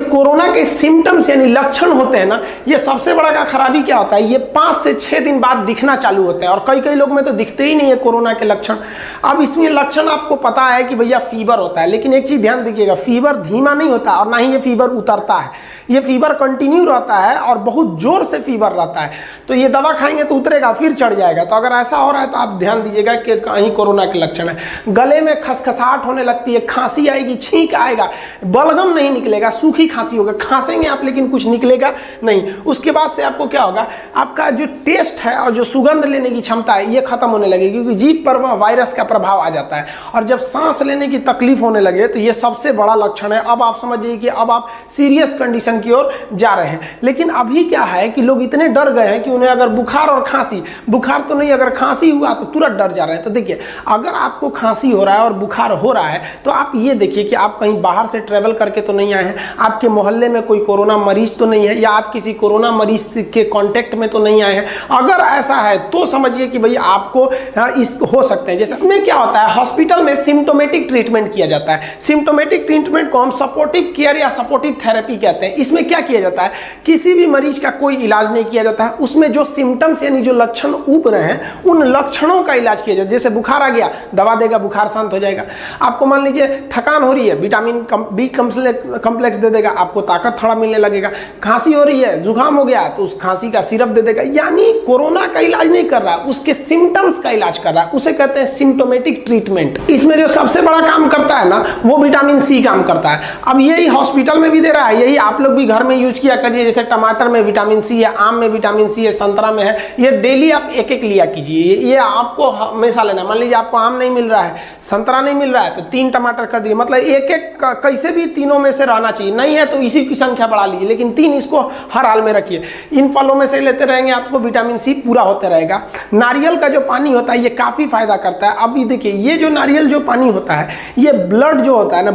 Corona के symptoms यानी लक्षण होते हैं ना, ये सबसे बड़ा खराबी क्या होता है, ये 5 से 6 दिन बाद दिखना चालू होते हैं और कई लोग में तो दिखते ही नहीं है कोरोना के लक्षण। अब इसमें लक्षण आपको पता है कि भैया फीवर होता है, लेकिन एक चीज ध्यान दीजिएगा, फीवर धीमा नहीं होता और ना ही ये फीवर उतरता है, ये फीवर कंटिन्यू रहता है और बहुत जोर से फीवर रहता है। तो ये दवा खाएंगे तो उतरेगा फिर चढ़ जाएगा। तो अगर ऐसा हो रहा है तो आप ध्यान दीजिएगा कि कहीं कोरोना के लक्षण है। गले में खसखसाहट होने लगती है, खांसी आएगी, छींक आएगा, बलगम नहीं निकलेगा, सूखी खांसी होगा, खांसेंगे आप लेकिन कुछ निकलेगा नहीं। उसके बाद से आपको क्या होगा, आपका जो टेस्ट है और जो सुगंध लेने की क्षमता है ये खत्म होने लगेगी, क्योंकि जीभ पर वायरस का प्रभाव आ जाता है। और जब सांस लेने की तकलीफ होने लगे तो ये सबसे बड़ा लक्षण है। अब आप समझिए कि अब आप सीरियस कंडीशन की ओर जा रहे हैं। लेकिन अभी क्या है कि लोग इतने डर गए हैं कि उन्हें अगर बुखार और खांसी, बुखार तो नहीं, अगर खांसी हुआ तो तुरंत डर जा रहे हैं। तो देखिए, अगर आपको खांसी हो रहा है और बुखार हो रहा है तो आप ये देखिए कि आप कहीं बाहर से ट्रेवल करके तो नहीं आए हैं, आपके मोहल्ले में कोई कोरोना मरीज तो नहीं है, या आप किसी कोरोना मरीज के कांटेक्ट में तो नहीं आए हैं। अगर ऐसा है तो समझिए कि भाई आपको इस हो सकते हैं। जैसे इसमें क्या होता है, हॉस्पिटल में सिम्टोमेटिक ट्रीटमेंट किया जाता है। सिम्टोमेटिक ट्रीटमेंट को हम सपोर्टिव केयर या सपोर्टिव थेरेपी कहते हैं। इसमें क्या किया जाता है, किसी भी मरीज का कोई इलाज नहीं किया जाता है, उसमें जो सिम्टम्स यानी जो लक्षण उभ रहे हैं उन लक्षणों का इलाज किया जाता है। जैसे बुखार आ गया, दवा देगा, बुखार शांत हो जाएगा। आपको मान लीजिए थकान हो रही है, विटामिन बी कम्प्लेक्स दे देगा, आपको ताकत थोड़ा मिलने लगेगा। खांसी हो रही है, जुकाम हो गया तो उस खांसी का सिरप दे देगा। यानी कोरोना का इलाज नहीं कर रहा है, उसके सिम्टम्स का इलाज कर रहा है, उसे कहते हैं सिम्टोमेटिक ट्रीटमेंट। इसमें जो सबसे बड़ा काम करता है ना, वो विटामिन सी काम करता है। अब यही हॉस्पिटल में भी दे रहा है, यही आप लोग भी घर में यूज किया करिए। जैसे टमाटर में विटामिन सी है, आम में विटामिन सी है, संतरा में है, ये डेली आप एक एक लिया कीजिए। ये आपको हमेशा लेना। मान लीजिए आपको आम नहीं मिल रहा है, संतरा नहीं मिल रहा है, तो 3 टमाटर कर दिए, मतलब एक एक कैसे भी तीनों में से रहना चाहिए। नहीं है तो इसी की संख्या बढ़ा लीजिए, लेकिन 3 इसको हर हाल में रखिए। इन फलों में से लेते रहेंगे, आपको विटामिन सी पूरा होता रहेगा। नारियल का जो पानी होता है ये काफी फायदा करता है। अब ये देखिए, ये जो नारियल जो पानी होता है, ये ब्लड जो होता है ना,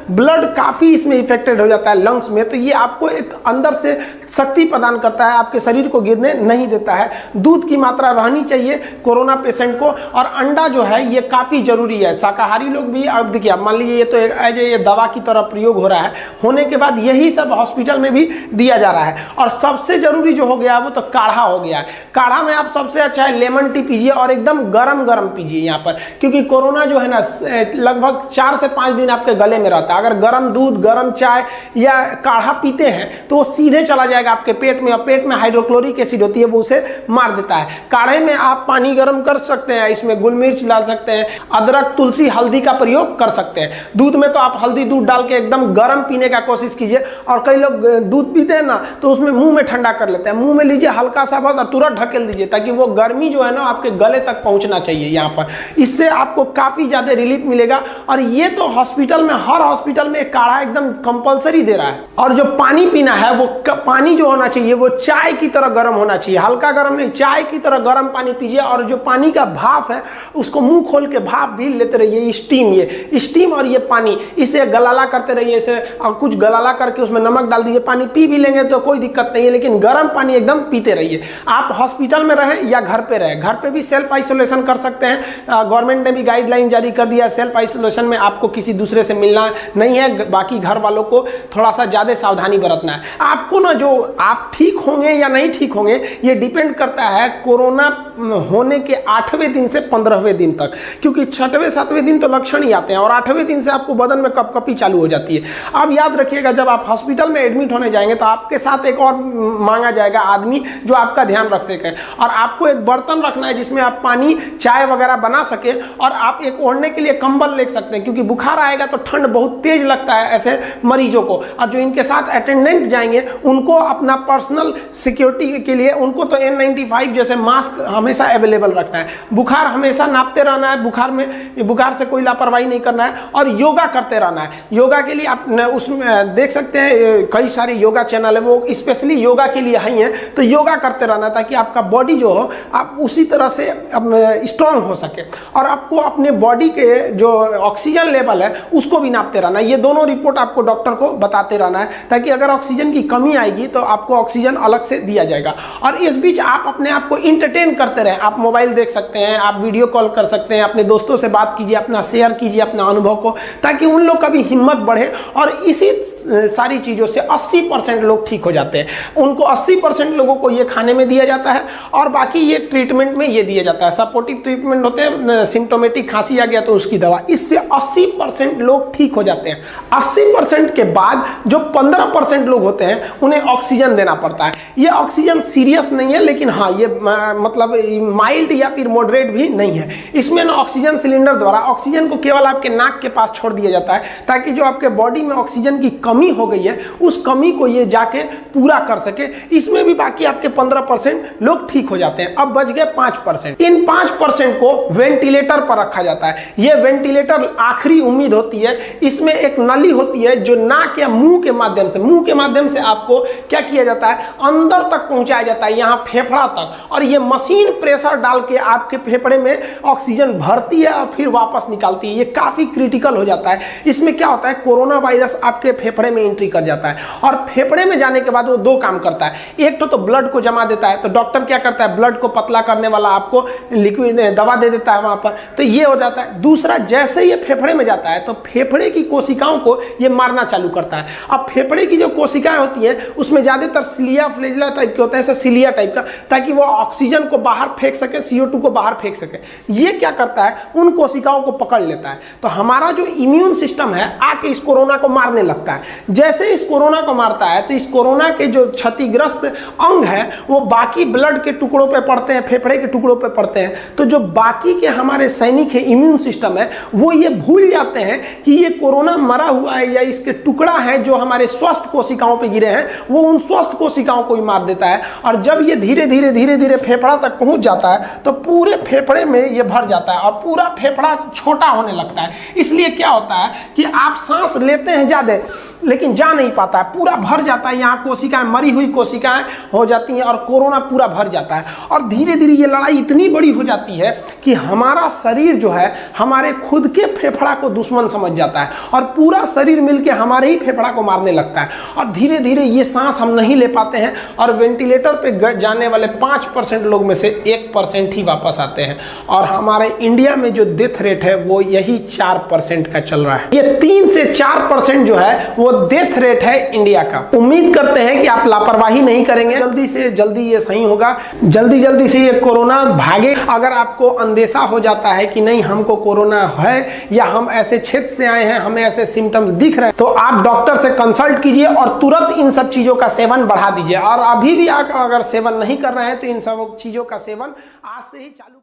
ब्लड काफी इसमें इफेक्टेड हो जाता है लंग्स में, तो ये आपको एक अंदर से शक्ति प्रदान करता है, आपके शरीर को गिरने नहीं देता है। दूध की मात्रा रहनी चाहिए कोरोना पेशेंट को, और अंडा जो है ये काफी जरूरी है। शाकाहारी लोग भी, अब देखिए, अब मान लीजिए ये तो एज ये दवा की तरह प्रयोग हो रहा है, होने के बाद यही सब हॉस्पिटल में भी दिया जा रहा है। और सबसे जरूरी जो हो गया वो तो काढ़ा हो गया है। काढ़ा में आप सबसे अच्छा है लेमन टी पीजिए, और एकदम गरम गरम पीजिए यहाँ पर, क्योंकि कोरोना जो है ना लगभग 4 से 5 दिन आपके गले में रहता है। अगर गर्म दूध, गर्म चाय या काढ़ा पीते हैं तो वो सीधे चला जाएगा आपके पेट में, और पेट में हाइड्रोक्लोरिक एसिड होती है, वो उसे मार देता है। काढ़े में आप पानी गर्म कर सकते हैं, इसमें गुल मिर्च डाल सकते हैं, अदरक, तुलसी, हल्दी का प्रयोग कर सकते हैं। दूध में तो आप हल्दी दूध डाल के एकदम गर्म पीने का कोशिश कीजिए। और कई लोग दूध पीते हैं ना तो उसमें मुंह में ठंडा कर लेते हैं, मुंह में लीजिए हल्का सा बस, और तुरंत ढकेल दीजिए, ताकि वो गर्मी जो है ना आपके गले तक पहुंचना चाहिए यहाँ पर। इससे आपको काफी ज्यादा रिलीफ मिलेगा। और ये तो हॉस्पिटल में, हर हॉस्पिटल में काढ़ा एकदम कंपलसरी दे रहा है। और जो पानी पीना है, वो पानी जो होना चाहिए वो चाय की तरह गर्म होना चाहिए, हल्का गर्म नहीं, चाय की तरह गर्म पानी पीजिए। और जो पानी का भाप है उसको मुंह खोल के भाप भी लेते रहिए। स्टीम और ये पानी, इसे गलाला करते रहिए, इसे कुछ गलाला करके उसमें नमक डाल दीजिए, पानी पी भी लेंगे तो कोई दिक्कत नहीं है, लेकिन गर्म पानी एकदम पीते रहिए। आप हॉस्पिटल में रहें या घर पे रहें, घर पे भी सेल्फ आइसोलेशन कर सकते हैं। गवर्नमेंट ने भी गाइडलाइन जारी कर दिया, सेल्फ आइसोलेशन में आपको किसी दूसरे से मिलना नहीं है। बाकी घर वालों को थोड़ा सा ज्यादा सावधानी बरतना है। आपको ना, जो आप ठीक होंगे या नहीं ठीक होंगे ये डिपेंड करता है कोरोना होने के 8वें दिन से 15वें दिन तक, क्योंकि 6वें 7वें दिन तो लक्षण ही आते हैं, और 8वें दिन से आपको बदन में कपकपी चालू हो जाती है। अब याद रखिएगा, जब आप हॉस्पिटल में एडमिट होने जाएंगे तो आपके साथ एक और मांगा जाएगा आदमी जो आपका ध्यान रख सके, और आपको एक बर्तन रखना है जिसमें आप पानी, चाय वगैरह बना सके, और आप एक ओढ़ने के लिए कंबल ले सकते हैं, क्योंकि बुखार आएगा तो ठंड बहुत तेज लगता है ऐसे मरीजों को। और जो इनके साथ अटेंडेंट जाएंगे उनको अपना पर्सनल सिक्योरिटी के लिए उनको तो N95 जैसे मास्क हमेशा अवेलेबल रखना है। बुखार हमेशा नापते रहना है, बुखार से कोई लापरवाही नहीं करना है, और योगा करते रहना है। योगा के लिए आप उसमें देख सकते हैं कई सारे योगा चैनल है, वो स्पेशली योगा के लिए ही हैं। तो योगा करते रहना ताकि आपका बॉडी जो हो आप उसी तरह से स्ट्रांग हो सके, और आपको अपने बॉडी के जो ऑक्सीजन लेवल है उसको भी नापते रहना है। ये दोनों रिपोर्ट आपको डॉक्टर को बताते रहना है, ताकि अगर ऑक्सीजन की कमी आएगी तो आपको ऑक्सीजन अलग से दिया जाएगा। और इस बीच आप अपने आप को इंटरटेन करते रहें। आप मोबाइल देख सकते हैं, आप वीडियो कॉल कर सकते हैं, अपने दोस्तों से बात कीजिए, अपना शेयर कीजिए अपना अनुभव को, ताकि उन लोग का भी हिम्मत बढ़े। और इसी सारी चीज़ों से 80% लोग ठीक हो जाते हैं। उनको 80% लोगों को ये खाने में दिया जाता है और बाकी ये ट्रीटमेंट में ये दिया जाता है। सपोर्टिव ट्रीटमेंट होते हैं, सिम्टोमेटिक खांसी आ गया तो उसकी दवा, इससे 80% लोग ठीक हो जाते हैं। 80% के बाद जो 15% लोग होते हैं उन्हें ऑक्सीजन देना पड़ता है। ये ऑक्सीजन सीरियस नहीं है, लेकिन हाँ ये मतलब माइल्ड या फिर मॉडरेट भी नहीं है। इसमें ना ऑक्सीजन सिलेंडर द्वारा ऑक्सीजन को केवल आपके नाक के पास छोड़ दिया जाता है ताकि जो आपके बॉडी में ऑक्सीजन की कमी हो गई है उस कमी को ये जाके पूरा कर सके। इसमें भी बाकी आपके 15% लोग ठीक हो जाते हैं। अब बच गए 5%। इन 5% को वेंटिलेटर पर रखा जाता है। ये वेंटिलेटर आखिरी उम्मीद होती है। इसमें एक नली होती है जो नाक या मुंह के माध्यम से आपको क्या किया जाता है, अंदर तक पहुंचाया जाता है, यहाँ फेफड़ा तक, और ये मशीन प्रेशर डाल के आपके फेफड़े में ऑक्सीजन भरती है और फिर वापस निकालती है। ये काफी क्रिटिकल हो जाता है। इसमें क्या होता है, कोरोना वायरस आपके फेफड़े में एंट्री कर जाता है और फेफड़े में जाने के बाद वो दो काम करता है। एक तो ब्लड को जमा देता है, तो डॉक्टर क्या करता है, ब्लड को पतला करने वाला आपको लिक्विड दवा दे देता है वहां पर, तो ये हो जाता है। दूसरा, जैसे ये फेफड़े में जाता है तो फेफड़े की कोशिकाओं को ये मारना चालू करता है। अब फेफड़े की जो कोशिकाएं होती हैं उसमें ज्यादातर सिलिया फ्लेजिला टाइप के होते हैं, ऐसा सिलिया टाइप का, ताकि वो ऑक्सीजन को बाहर फेंक सके, CO2 को बाहर फेंक सके। ये क्या करता है, उन कोशिकाओं को पकड़ लेता है। तो हमारा जो इम्यून सिस्टम है आके इस कोरोना को मारने लगता है। जैसे इस कोरोना को मारता है तो इस कोरोना के जो क्षतिग्रस्त अंग है वो बाकी ब्लड के टुकड़ों पे पड़ते हैं, फेफड़े के टुकड़ों पे पड़ते हैं। तो जो बाकी के हमारे सैनिक है, इम्यून सिस्टम है, वो ये भूल जाते हैं कि ये कोरोना मरा हुआ है या इसके टुकड़ा है जो हमारे स्वस्थ कोशिकाओं पे गिरे हैं, वो उन स्वस्थ कोशिकाओं को ही मार देता है। और जब ये धीरे धीरे फेफड़ा तक पहुंच जाता है तो पूरे फेफड़े में ये भर जाता है और पूरा फेफड़ा छोटा होने लगता है। इसलिए क्या होता है कि आप सांस लेते हैं ज्यादा लेकिन जा नहीं पाता है, पूरा भर जाता है। यहाँ कोशिकाएं, मरी हुई कोशिकाएं हो जाती हैं और कोरोना पूरा भर जाता है। और धीरे धीरे ये लड़ाई इतनी बड़ी हो जाती है कि हमारा शरीर जो है हमारे खुद के फेफड़ा को दुश्मन समझ जाता है और पूरा शरीर मिलके हमारे ही फेफड़ा को मारने लगता है। और धीरे धीरे ये सांस हम नहीं ले पाते हैं और वेंटिलेटर पे जाने वाले 5% लोग में से 1% ही वापस आते हैं। और हमारे इंडिया में जो डेथ रेट है वो यही 4% का चल रहा है। ये 3 से 4% जो है वो डेथ रेट है इंडिया का। उम्मीद करते हैं कि आप लापरवाही नहीं करेंगे, जल्दी से जल्दी ये सही होगा, जल्दी से ये कोरोना भागे। अगर आपको अंदेशा हो जाता है कि नहीं हमको कोरोना है या हम ऐसे क्षेत्र से आए हैं, हमें ऐसे सिम्टम्स दिख रहे हैं, तो आप डॉक्टर से कंसल्ट कीजिए और तुरंत इन सब चीजों का सेवन बढ़ा दीजिए। और अभी भी आप अगर सेवन नहीं कर रहे हैं तो इन सब चीजों का सेवन आज से ही चालू